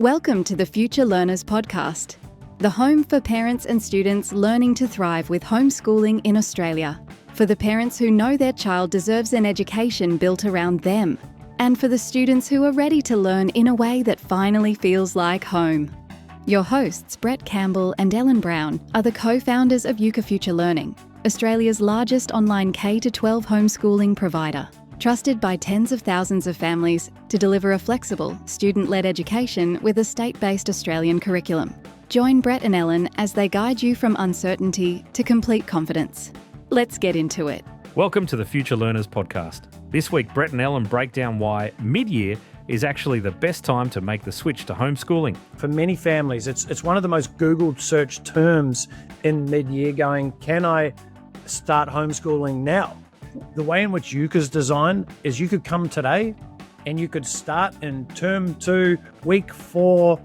Welcome to the Future Learners podcast, the home for parents and students learning to thrive with homeschooling in Australia. For the parents who know their child deserves an education built around them, and for the students who are ready to learn in a way that finally feels like home. Your hosts, Brett Campbell and Ellen Brown, are the co-founders of Euka Future Learning, Australia's largest online K-12 homeschooling provider, trusted by tens of thousands of families to deliver a flexible, student-led education with a state-based Australian curriculum. Join Brett and Ellen as they guide you from uncertainty to complete confidence. Let's get into it. Welcome to the Future Learners podcast. This week, Brett and Ellen break down why mid-year is actually the best time to make the switch to homeschooling. For many families, it's one of the most Googled search terms in mid-year going, can I start homeschooling now? The way in which Euka's designed is you could come today and you could start in term 2, week 4,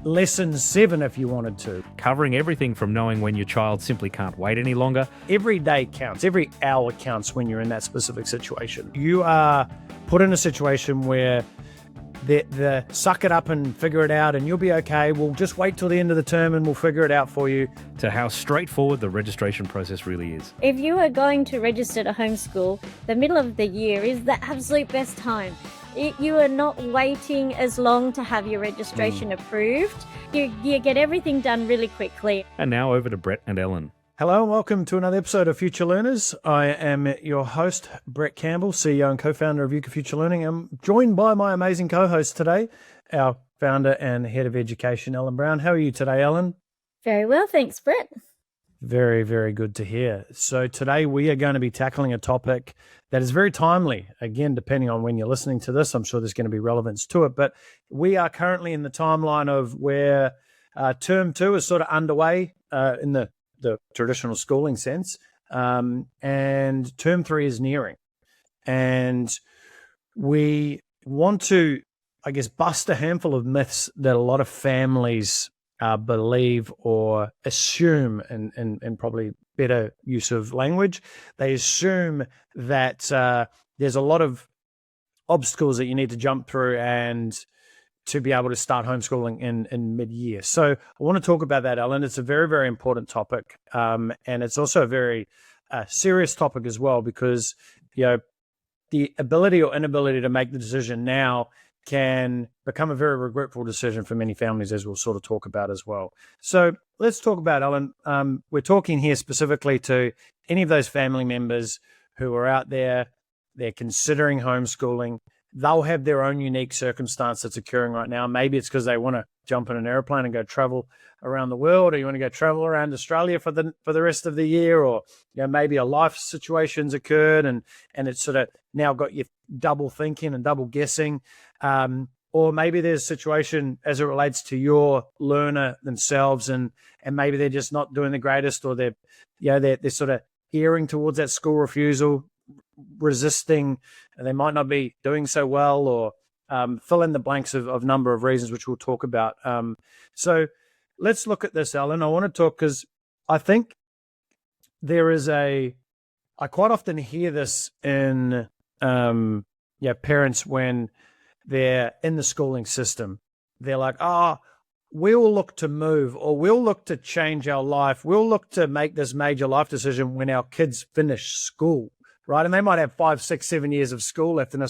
lesson 7 if you wanted to. Covering everything from knowing when your child simply can't wait any longer. Every day counts. Every hour counts when you're in that specific situation. You are put in a situation where the suck it up and figure it out and you'll be okay. We'll just wait till the end of the term and we'll figure it out for you. To how straightforward the registration process really is. If you are going to register to homeschool, the middle of the year is the absolute best time. You are not waiting as long to have your registration approved. You get everything done really quickly. And now over to Brett and Ellen. Hello and welcome to another episode of Future Learners. I am your host, Brett Campbell, CEO and co-founder of Euka Future Learning. I'm joined by my amazing co-host today, our founder and head of education, Ellen Brown. How are you today, Ellen? Very well, thanks, Brett. Very, very good to hear. So today we are going to be tackling a topic that is very timely. Again, depending on when you're listening to this, I'm sure there's going to be relevance to it. But we are currently in the timeline of where term 2 is sort of underway in the traditional schooling sense, and term 3 is nearing. And we want to, I guess, bust a handful of myths that a lot of families believe or assume, and probably better use of language. They assume that there's a lot of obstacles that you need to jump through and to be able to start homeschooling in mid-year. So I want to talk about that, Ellen. It's a very, very important topic. And it's also a very serious topic as well, because, the ability or inability to make the decision now can become a very regretful decision for many families, as we'll sort of talk about as well. So let's talk about, Ellen. We're talking here specifically to any of those family members who are out there, they're considering homeschooling. They'll have their own unique circumstance that's occurring right now. Maybe it's because they want to jump in an airplane and go travel around the world, or you want to go travel around Australia for the rest of the year, or maybe a life situation's occurred and it's sort of now got you double thinking and double guessing. Or maybe there's a situation as it relates to your learner themselves, and maybe they're just not doing the greatest, or they're sort of erring towards that school refusal, resisting, and they might not be doing so well, or fill in the blanks of number of reasons, which we'll talk about. So let's look at this, Ellen. I want to talk because I think there is I quite often hear this in parents when they're in the schooling system. They're like, we'll look to move, or we'll look to change our life. We'll look to make this major life decision when our kids finish school. Right. And they might have 5, 6, 7 years of school left. And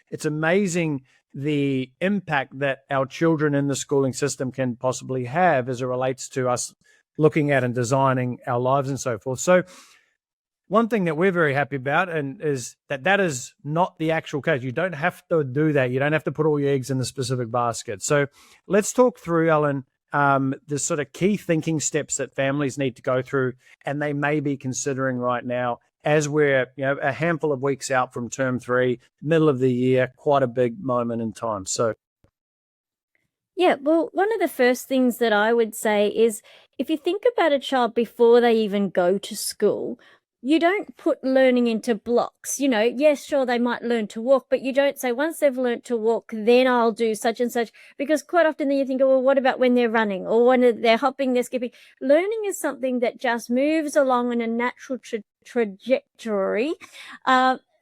it's amazing the impact that our children in the schooling system can possibly have as it relates to us looking at and designing our lives and so forth. So one thing that we're very happy about is that is not the actual case. You don't have to do that. You don't have to put all your eggs in the specific basket. So let's talk through, Ellen, the sort of key thinking steps that families need to go through and they may be considering right now, as we're a handful of weeks out from term 3, middle of the year, quite a big moment in time. So, Yeah, well, one of the first things that I would say is if you think about a child before they even go to school, you don't put learning into blocks. Yes, sure, they might learn to walk, but you don't say, once they've learned to walk, then I'll do such and such, because quite often then you think, well, what about when they're running, or when they're hopping, they're skipping? Learning is something that just moves along in a natural trajectory.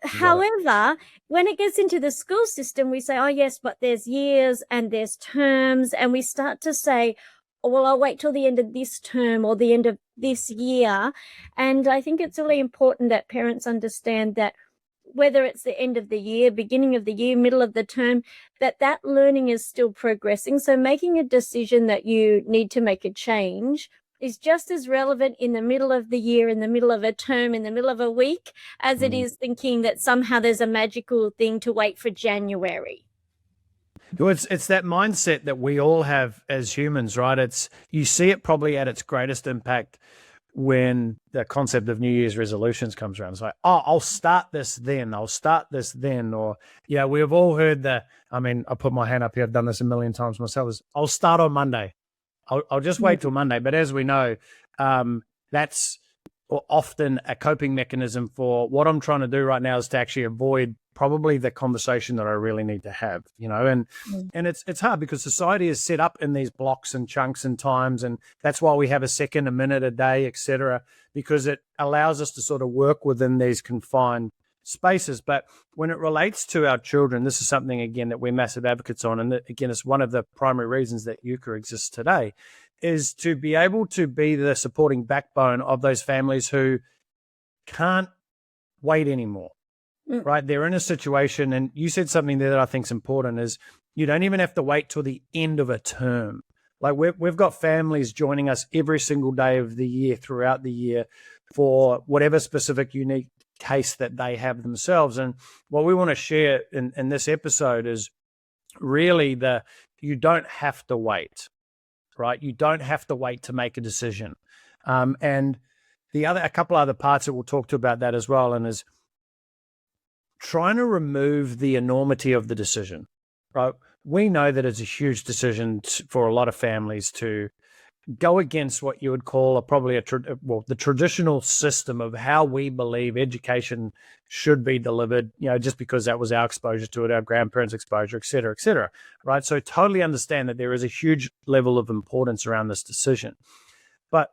However, when it gets into the school system, we say, oh, yes, but there's years and there's terms. And we start to say, oh, well, I'll wait till the end of this term or the end of this year. And I think it's really important that parents understand that whether it's the end of the year, beginning of the year, middle of the term, that learning is still progressing. So making a decision that you need to make a change is just as relevant in the middle of the year, in the middle of a term, in the middle of a week, as it is thinking that somehow there's a magical thing to wait for January. Well, it's that mindset that we all have as humans, right? You see it probably at its greatest impact when the concept of New Year's resolutions comes around. It's like, oh, I'll start this then. Or, yeah, we've all heard I put my hand up here. I've done this a million times myself. I'll start on Monday. I'll just wait till Monday. But as we know, that's often a coping mechanism for what I'm trying to do right now is to actually avoid probably the conversation that I really need to have, and it's hard because society is set up in these blocks and chunks and times. And that's why we have a second, a minute, a day, etc., because it allows us to sort of work within these confined spaces. But when it relates to our children, this is something, again, that we're massive advocates on. And that, again, it's one of the primary reasons that Euka exists today, is to be able to be the supporting backbone of those families who can't wait anymore, right? They're in a situation, and you said something there that I think is important, is you don't even have to wait till the end of a term. Like we've got families joining us every single day of the year, throughout the year, for whatever specific unique case that they have themselves. And what we want to share in this episode is really you don't have to wait, right? You don't have to wait to make a decision. And a couple other parts that we'll talk to about that as well, and is trying to remove the enormity of the decision, right? We know that it's a huge decision for a lot of families to go against what you would call the traditional system of how we believe education should be delivered, just because that was our exposure to it, our grandparents' exposure, et cetera, right? So totally understand that there is a huge level of importance around this decision. But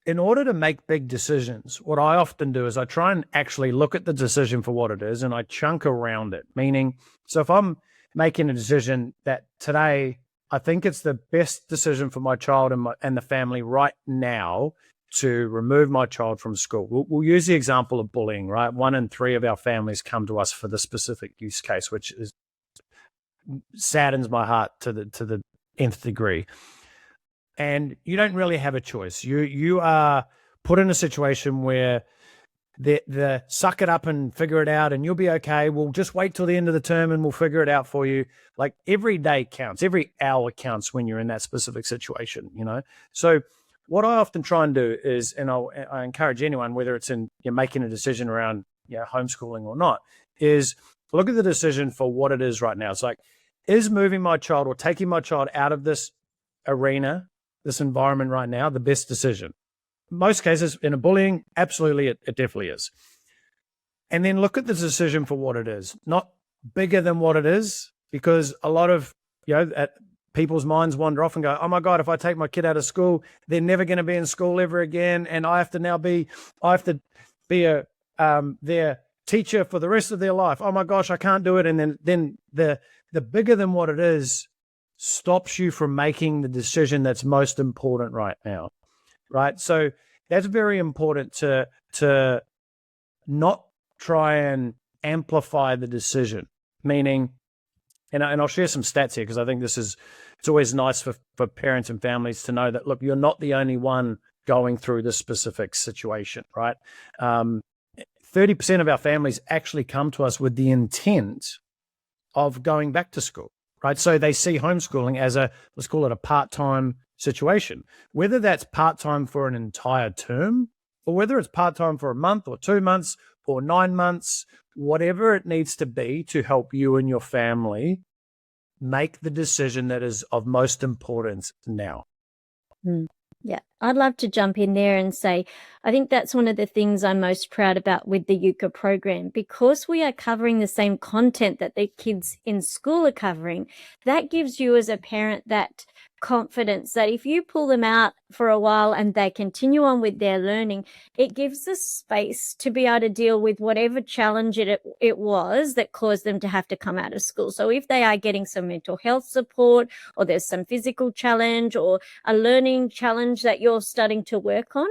in order to make big decisions, what I often do is I try and actually look at the decision for what it is, and I chunk around it. Meaning, so if I'm making a decision that today I think it's the best decision for my child and the family right now to remove my child from school. We'll use the example of bullying, right? 1 in 3 of our families come to us for the specific use case, which saddens my heart to the nth degree. And you don't really have a choice. You are put in a situation where the suck it up and figure it out and you'll be okay. We'll just wait till the end of the term and we'll figure it out for you. Like every day counts, every hour counts when you're in that specific situation, So what I often try and do is, and I encourage anyone, whether it's you're making a decision around homeschooling or not, is look at the decision for what it is right now. It's like, is moving my child or taking my child out of this arena, this environment right now, the best decision? Most cases in a bullying, absolutely, it definitely is. And then look at the decision for what it is, not bigger than what it is, because a lot of, people's minds wander off and go, oh my God, if I take my kid out of school, they're never going to be in school ever again. And I have to be their teacher for the rest of their life. Oh my gosh, I can't do it. And then the bigger than what it is stops you from making the decision that's most important right now. Right. So that's very important to not try and amplify the decision, meaning, and I'll share some stats here because I think it's always nice for parents and families to know that, look, you're not the only one going through this specific situation, right? 30% of our families actually come to us with the intent of going back to school, right? So they see homeschooling as let's call it a part-time situation, whether that's part-time for an entire term or whether it's part-time for a month or 2 months or 9 months, whatever it needs to be to help you and your family make the decision that is of most importance now. Yeah, I'd love to jump in there and say, I think that's one of the things I'm most proud about with the Euka program, because we are covering the same content that the kids in school are covering. That gives you as a parent that confidence that if you pull them out for a while and they continue on with their learning, it gives us space to be able to deal with whatever challenge it was that caused them to have to come out of school. So if they are getting some mental health support, or there's some physical challenge or a learning challenge that you're starting to work on,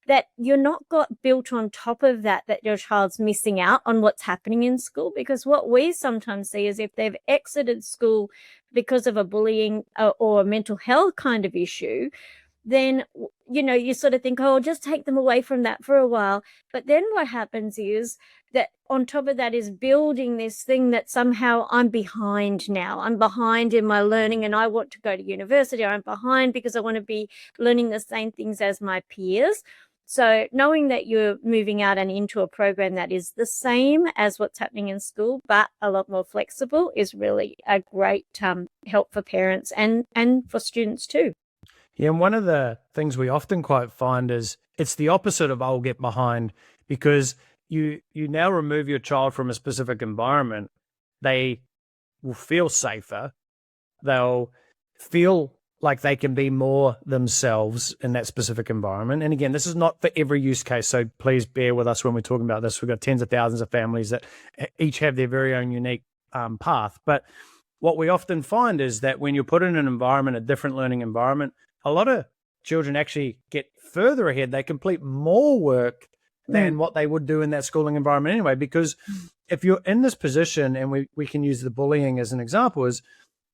that you're not got built on top of that your child's missing out on what's happening in school. Because what we sometimes see is if they've exited school because of a bullying or a mental health kind of issue, then, you sort of think, oh, just take them away from that for a while. But then what happens is that on top of that is building this thing that somehow I'm behind now. I'm behind in my learning and I want to go to university, or I'm behind because I want to be learning the same things as my peers. So knowing that you're moving out and into a program that is the same as what's happening in school, but a lot more flexible, is really a great help for parents and for students too. Yeah, and one of the things we often quite find is it's the opposite of I'll get behind, because you now remove your child from a specific environment. They will feel safer. They'll feel like they can be more themselves in that specific environment. And again, this is not for every use case, so please bear with us when we're talking about this. We've got tens of thousands of families that each have their very own unique path. But what we often find is that when you're put in an environment, a different learning environment, a lot of children actually get further ahead. They complete more work than what they would do in that schooling environment anyway. Because if you're in this position, and we can use the bullying as an example, is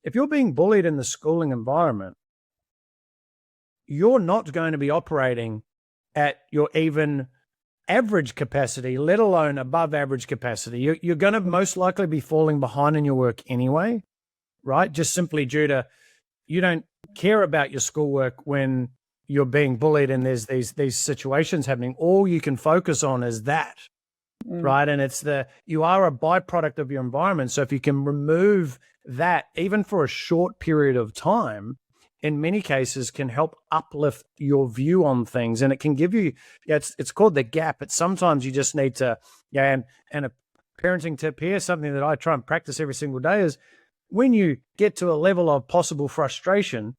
if you're being bullied in the schooling environment, you're not going to be operating at your even average capacity, let alone above average capacity. You're going to most likely be falling behind in your work anyway, right? Just simply due to you don't care about your schoolwork when you're being bullied and there's these situations happening. All you can focus on is that, right? And you are a byproduct of your environment. So if you can remove that, even for a short period of time, in many cases can help uplift your view on things. And it can give you, it's called the gap. It's sometimes you just need to, and a parenting tip here, something that I try and practice every single day, is when you get to a level of possible frustration,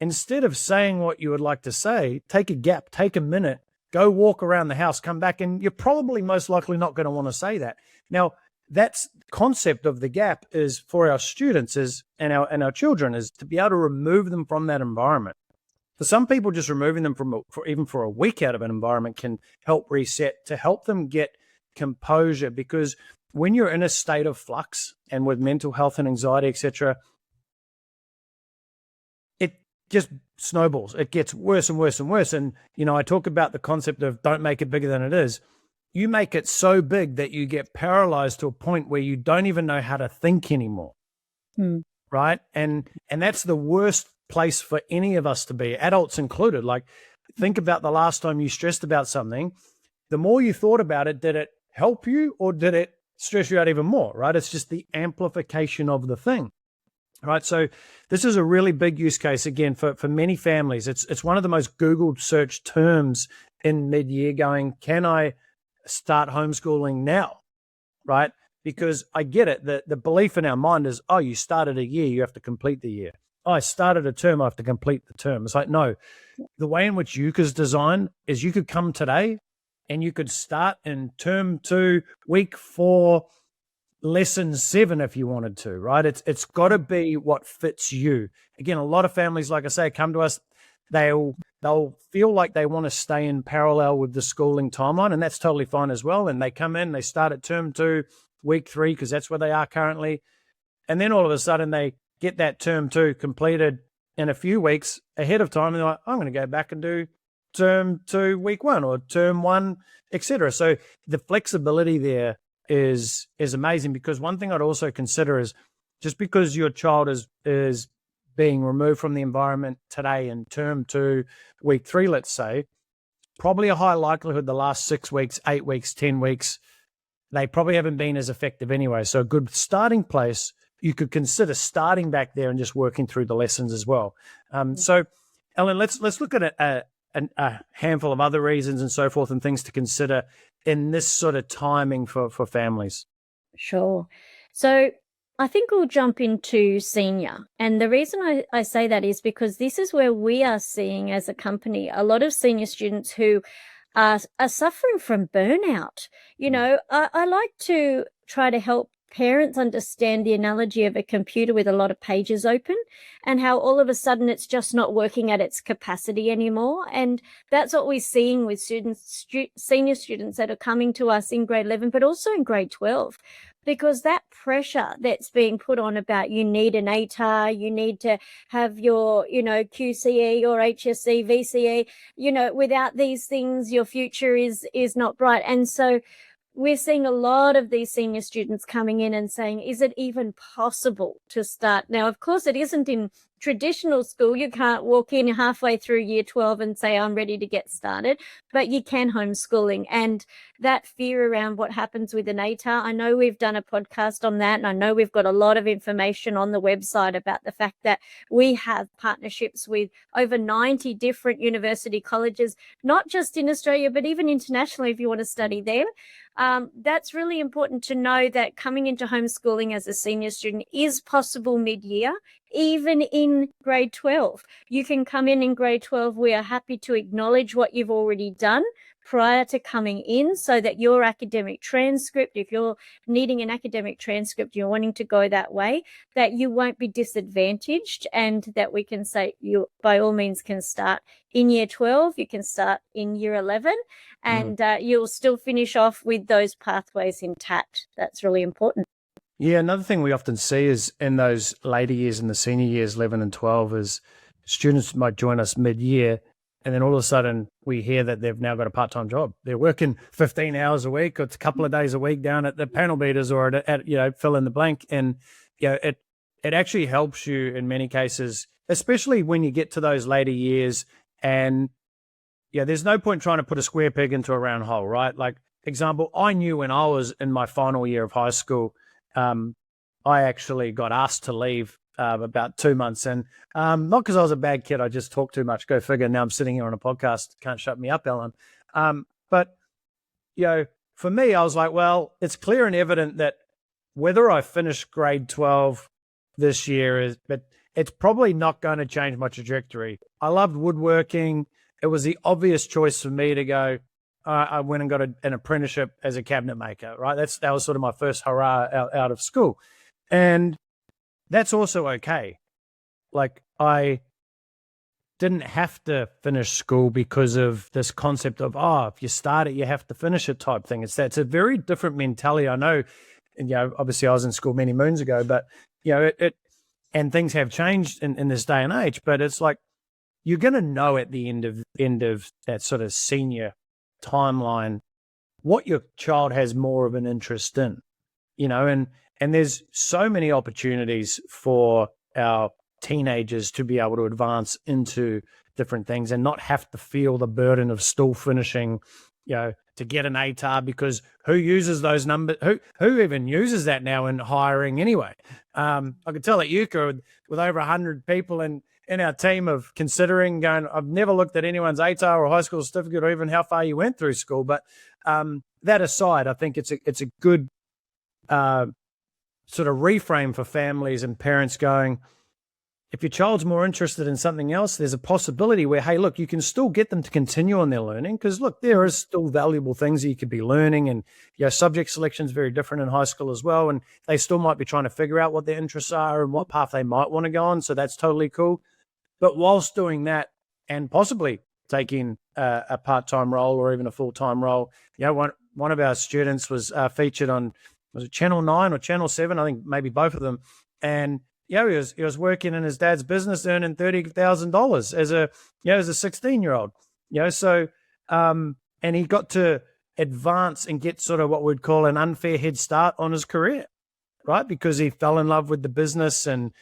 instead of saying what you would like to say, take a gap, take a minute, go walk around the house, come back, and you're probably most likely not going to want to say that. Now, that's concept of the gap is for our students and our children, is to be able to remove them from that environment. For some people, just removing them for a week out of an environment can help reset, to help them get composure. Because when you're in a state of flux and with mental health and anxiety, etc., it just snowballs. It gets worse and worse and worse. And, I talk about the concept of don't make it bigger than it is. You make it so big that you get paralyzed to a point where you don't even know how to think anymore, right? And that's the worst place for any of us to be, adults included. Like, think about the last time you stressed about something. The more you thought about it, did it help you or did it stress you out even more, right? It's just the amplification of the thing, right? So this is a really big use case, again, for many families. It's one of the most Googled search terms in mid-year, going, can I start homeschooling now, right? Because I get it. The belief in our mind is, oh, you started a year, you have to complete the year. Oh, I started a term, I have to complete the term. It's like, no, the way in which Euka's designed is you could come today and you could start in term 2, week 4, lesson 7 if you wanted to, right? It's got to be what fits you. Again, a lot of families, like I say, come to us, they'll feel like they want to stay in parallel with the schooling timeline, and that's totally fine as well. And they come in, they start at term 2, week 3, because that's where they are currently. And then all of a sudden they get that term 2 completed in a few weeks ahead of time. And they're like, I'm going to go back and do term 2, week 1, or term 1, etc. So the flexibility there is amazing, because one thing I'd also consider is just because your child is being removed from the environment today in term 2, week 3, let's say, probably a high likelihood the last 6 weeks, 8 weeks, 10 weeks, they probably haven't been as effective anyway. So a good starting place, you could consider starting back there and just working through the lessons as well. So, Ellen, let's look at a handful of other reasons and so forth and things to consider in this sort of timing for families. Sure. So I think we'll jump into senior. And the reason I say that is because this is where we are seeing as a company a lot of senior students who are suffering from burnout. I like to try to help parents understand the analogy of a computer with a lot of pages open and how all of a sudden it's just not working at its capacity anymore. And that's what we're seeing with senior students that are coming to us in grade 11, but also in grade 12. Because that pressure that's being put on about you need an ATAR, you need to have your, QCE or HSC, VCE, without these things, your future is not bright. And so we're seeing a lot of these senior students coming in and saying, is it even possible to start? Now, of course, it isn't in traditional school. You can't walk in halfway through year 12 and say, I'm ready to get started, but you can homeschooling. And that fear around what happens with an ATAR, I know we've done a podcast on that, and I know we've got a lot of information on the website about the fact that we have partnerships with over 90 different university colleges, not just in Australia, but even internationally if you want to study them. That's really important to know that coming into homeschooling as a senior student is possible mid-year, even in grade 12. You can come in grade 12. We are happy to acknowledge what you've already done prior to coming in so that your academic transcript, if you're needing an academic transcript, you're wanting to go that way, that you won't be disadvantaged and that we can say you by all means can start in year 12, you can start in year 11 and you'll still finish off with those pathways intact. That's really important. Yeah, another thing we often see is in those later years, in the senior years, 11 and 12, is students might join us mid-year, and then all of a sudden we hear that they've now got a part-time job. They're working 15 hours a week, or it's a couple of days a week down at the panel beaters or at fill in the blank. And it actually helps you in many cases, especially when you get to those later years. And there's no point trying to put a square peg into a round hole, right? Like, example, I knew when I was in my final year of high school, I actually got asked to leave about 2 months, and not because I was a bad kid. I just talked too much. Go figure. Now I'm sitting here on a podcast. Can't shut me up, Ellen. But for me, I was like, well, it's clear and evident that whether I finish grade 12 this year but it's probably not going to change my trajectory. I loved woodworking. It was the obvious choice for me to go. I went and got an apprenticeship as a cabinet maker, right? That was sort of my first hurrah out of school. And that's also okay. Like, I didn't have to finish school because of this concept of, if you start it, you have to finish it type thing. It's a very different mentality. I know, and obviously I was in school many moons ago, but and things have changed in this day and age, but it's like, you're going to know at the end of that sort of senior timeline what your child has more of an interest in, and there's so many opportunities for our teenagers to be able to advance into different things and not have to feel the burden of still finishing, to get an ATAR, because who uses those numbers? Who even uses that now in hiring anyway? I could tell at Euka with over 100 people in our team of considering going, I've never looked at anyone's ATAR or high school certificate or even how far you went through school. But that aside, I think it's a good sort of reframe for families and parents going, if your child's more interested in something else, there's a possibility where, hey, look, you can still get them to continue on their learning, because, look, there is still valuable things that you could be learning, and subject selection is very different in high school as well, and they still might be trying to figure out what their interests are and what path they might want to go on, so that's totally cool. But whilst doing that and possibly taking a part-time role or even a full-time role, one of our students was featured on, was it Channel 9 or Channel 7? I think maybe both of them, and he was working in his dad's business, earning $30,000 as a 16-year-old. So and he got to advance and get sort of what we'd call an unfair head start on his career, right? Because he fell in love with the business and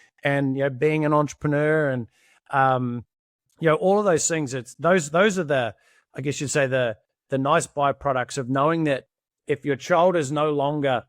being an entrepreneur and all of those things. It's those are the, I guess you'd say, the nice byproducts of knowing that if your child is no longer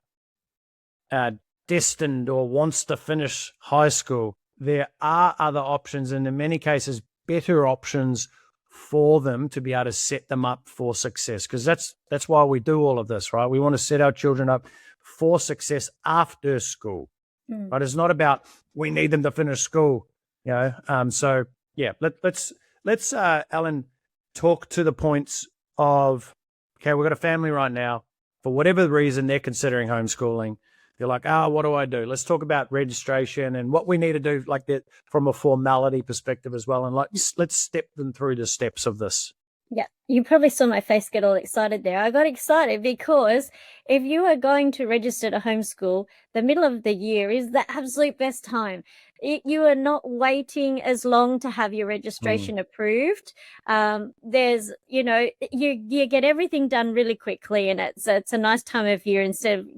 destined or wants to finish high school, there are other options, and in many cases better options for them to be able to set them up for success, because that's why we do all of this, right? We want to set our children up for success after school, Mm. right? It's not about we need them to finish school, So yeah, let's Alan, talk to the points of, okay, we've got a family right now, for whatever reason they're considering homeschooling. They're like, what do I do? Let's talk about registration and what we need to do, like that, from a formality perspective as well. And let's step them through the steps of this. Yeah, you probably saw my face get all excited there. I got excited because if you are going to register to homeschool, the middle of the year is the absolute best time. You are not waiting as long to have your registration approved. There's, you get everything done really quickly, and it's a nice time of year. Instead of,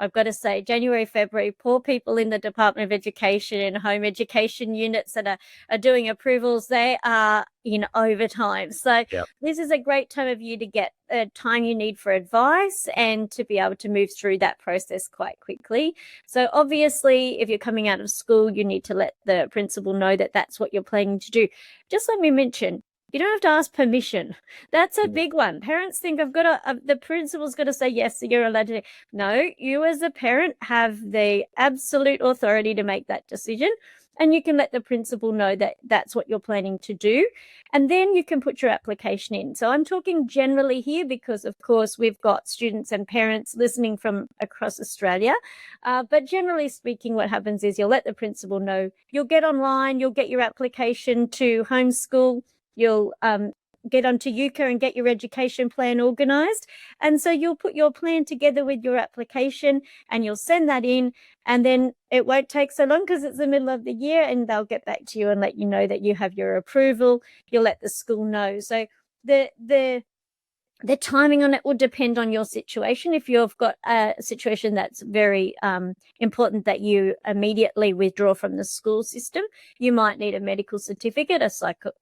I've got to say, January, February, poor people in the Department of Education and home education units that are doing approvals, they are in overtime. So this is a great time of year to get time you need for advice and to be able to move through that process quite quickly. So obviously, if you're coming out of school, you need to let the principal know that that's what you're planning to do. Just let me mention, you don't have to ask permission. That's a big one. Parents think the principal's got to say, yes, so you're allowed to. No, you as a parent have the absolute authority to make that decision. And you can let the principal know that that's what you're planning to do. And then you can put your application in. So I'm talking generally here because, of course, we've got students and parents listening from across Australia. But generally speaking, what happens is you'll let the principal know. You'll get online. You'll get your application to homeschool. You'll get onto Euka and get your education plan organised. And so you'll put your plan together with your application and you'll send that in, and then it won't take so long because it's the middle of the year, and they'll get back to you and let you know that you have your approval. You'll let the school know. So the timing on it will depend on your situation. If you've got a situation that's very important that you immediately withdraw from the school system, you might need a medical certificate,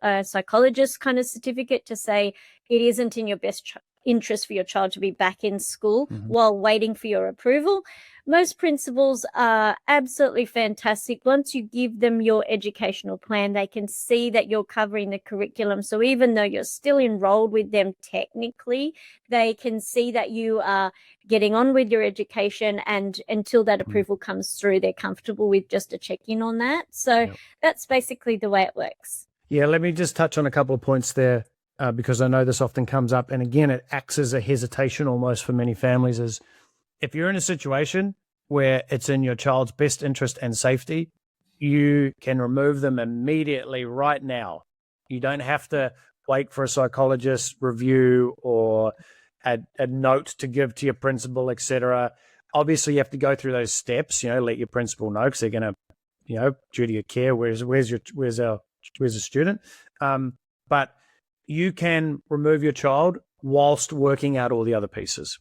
a psychologist kind of certificate to say it isn't in your best interest for your child to be back in school while waiting for your approval. Most principals are absolutely fantastic. Once you give them your educational plan, they can see that you're covering the curriculum. So even though you're still enrolled with them technically, they can see that you are getting on with your education, and until that approval comes through, they're comfortable with just a check-in on that. So that's basically the way it works. Yeah, let me just touch on a couple of points there because I know this often comes up. And again, it acts as a hesitation almost for many families is, if you're in a situation where it's in your child's best interest and safety, you can remove them immediately right now. You don't have to wait for a psychologist review or a note to give to your principal, etc. Obviously, you have to go through those steps. Let your principal know because they're going to, duty of care. Where's the student? But you can remove your child whilst working out all the other pieces.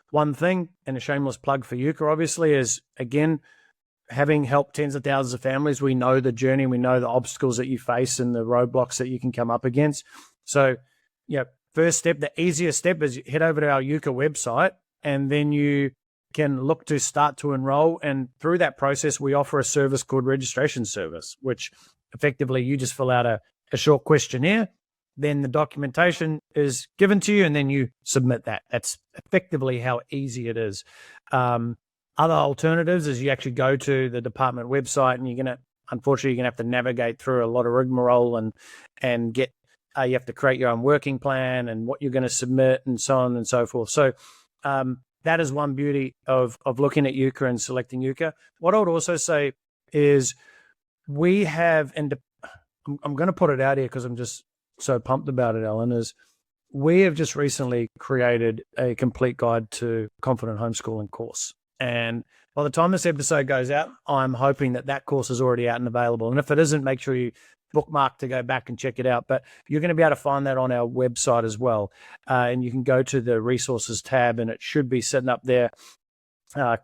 One thing, and a shameless plug for Euka, obviously, is, again, having helped tens of thousands of families, we know the journey, we know the obstacles that you face and the roadblocks that you can come up against. So, first step, the easiest step is head over to our Euka website, and then you can look to start to enroll. And through that process, we offer a service called registration service, which effectively you just fill out a short questionnaire. Then the documentation is given to you, and then you submit that. That's effectively how easy it is. Other alternatives is you actually go to the department website, and unfortunately, you're gonna have to navigate through a lot of rigmarole and get. You have to create your own working plan and what you're going to submit, and so on and so forth. So that is one beauty of looking at Euka and selecting Euka. What I would also say is we have, and I'm going to put it out here because I'm just so pumped about it, Ellen, is we have just recently created a complete guide to confident homeschooling course. And by the time this episode goes out, I'm hoping that course is already out and available. And if it isn't, make sure you bookmark to go back and check it out. But you're going to be able to find that on our website as well. And you can go to the resources tab, and it should be sitting up there.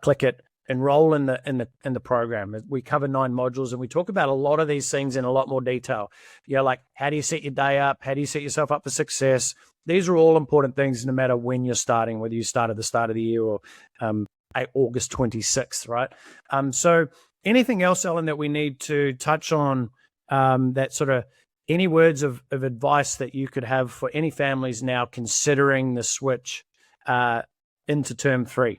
Click it. Enroll in the program. We cover 9 modules, and we talk about a lot of these things in a lot more detail. Like how do you set your day up? How do you set yourself up for success? These are all important things no matter when you're starting, whether you start at the start of the year or August 26th, right? So anything else, Ellen, that we need to touch on that sort of any words of advice that you could have for any families now considering the switch into term 3?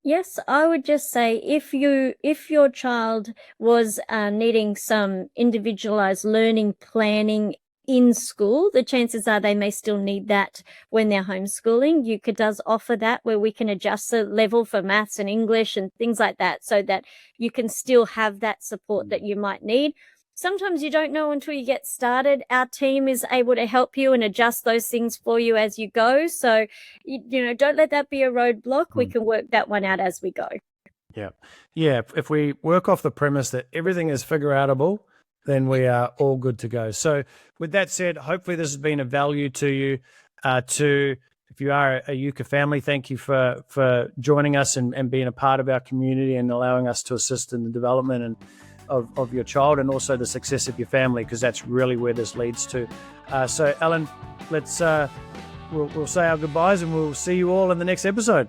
Yes, I would just say if your child was needing some individualized learning planning in school, the chances are they may still need that when they're homeschooling. Euka does offer that, where we can adjust the level for maths and English and things like that, so that you can still have that support that you might need. Sometimes you don't know until you get started. Our team is able to help you and adjust those things for you as you go. So, don't let that be a roadblock. We can work that one out as we go. Yeah. Yeah. If we work off the premise that everything is figure outable, then we are all good to go. So with that said, hopefully this has been of value to you. If you are a Euka family, thank you for joining us and being a part of our community and allowing us to assist in the development and of your child and also the success of your family, because that's really where this leads to. So Ellen, let's we'll say our goodbyes and we'll see you all in the next episode.